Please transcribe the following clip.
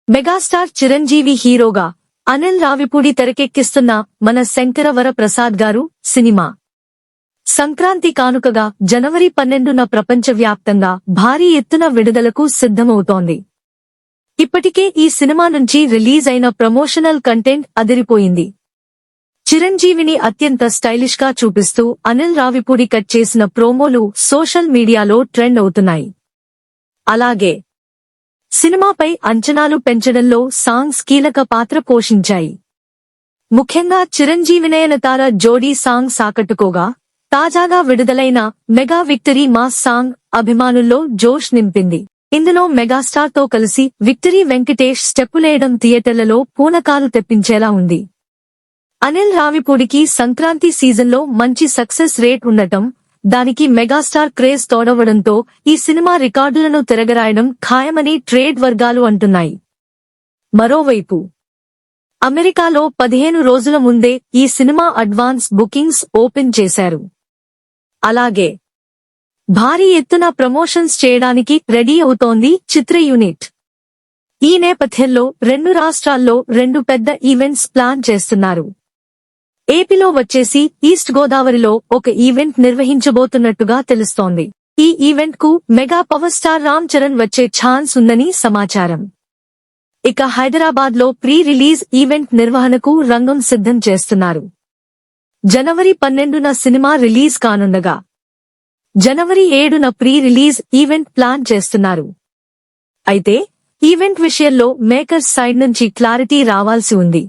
Megastar Chiranjeevi హీరోగా అనిల్ రావిపూడి తెరకెక్కిస్తున్న మన శంకరవర ప్రసాద్ గారు సినిమా సంక్రాంతి కానుకగా జనవరి 12న ప్రపంచవ్యాప్తంగా భారీ ఎత్తున విడుదలకు సిద్ధమవుతోంది. ఇప్పటికే ఈ సినిమా నుంచి రిలీజ్ అయిన ప్రమోషనల్ కంటెంట్ అదిరిపోయింది. చిరంజీవిని అత్యంత స్టైలిష్ గా చూపిస్తూ అనిల్ రావిపూడి కట్ చేసిన ప్రోమోలు సోషల్ మీడియాలో ట్రెండ్ అవుతున్నాయి. అలాగే సినిమాపై అంచనాలు పెంచడంలో సాంగ్స్ కీలక పాత్ర పోషించాయి. ముఖ్యంగా చిరంజీవి నయనతార జోడీ సాంగ్ ఆకట్టుకోగా, తాజాగా విడుదలైన మెగా విక్టరీ మాస్ సాంగ్ అభిమానుల్లో జోష్ నింపింది. ఇందులో మెగాస్టార్ తో కలిసి విక్టరీ వెంకటేష్ స్టెప్పులేయడం థియేటర్లలో పూనకాలు తెప్పించేలా ఉంది. అనిల్ రావిపూడికి సంక్రాంతి సీజన్లో మంచి సక్సెస్ రేట్ ఉండటం, దానికి మెగాస్టార్ క్రేజ్ తోడవడంతో ఈ సినిమా రికార్డులను తిరగరాయడం ఖాయమని ట్రేడ్ వర్గాలు అంటున్నాయి. మరోవైపు అమెరికాలో 15 రోజుల ముందే ఈ సినిమా అడ్వాన్స్ బుకింగ్స్ ఓపెన్ చేశారు. అలాగే భారీ ఎత్తున ప్రమోషన్స్ చేయడానికి రెడీ అవుతోంది చిత్ర యూనిట్. ఈ నేపథ్యంలో 2 రాష్ట్రాల్లో 2 పెద్ద ఈవెంట్స్ ప్లాన్ చేస్తున్నారు. ఏపీలో వచ్చేసి ఈస్ట్ గోదావరిలో ఒక ఈవెంట్ నిర్వహించబోతున్నట్టుగా తెలుస్తోంది. ఈ ఈవెంట్ కు mega power star Ram Charan వచ్చే ఛాన్స్ ఉందని సమాచారం. ఇక హైదరాబాద్ లో ప్రీ రిలీజ్ ఈవెంట్ నిర్వహణకు రంగం సిద్ధం చేస్తున్నారు. జనవరి 12న సినిమా రిలీజ్ కానుండగా జనవరి 7న ప్రీ రిలీజ్ ఈవెంట్ ప్లాన్ చేస్తున్నారు. అయితే ఈవెంట్ విషయంలో మేకర్స్ సైడ్ నుంచి క్లారిటీ రావాల్సి ఉంది.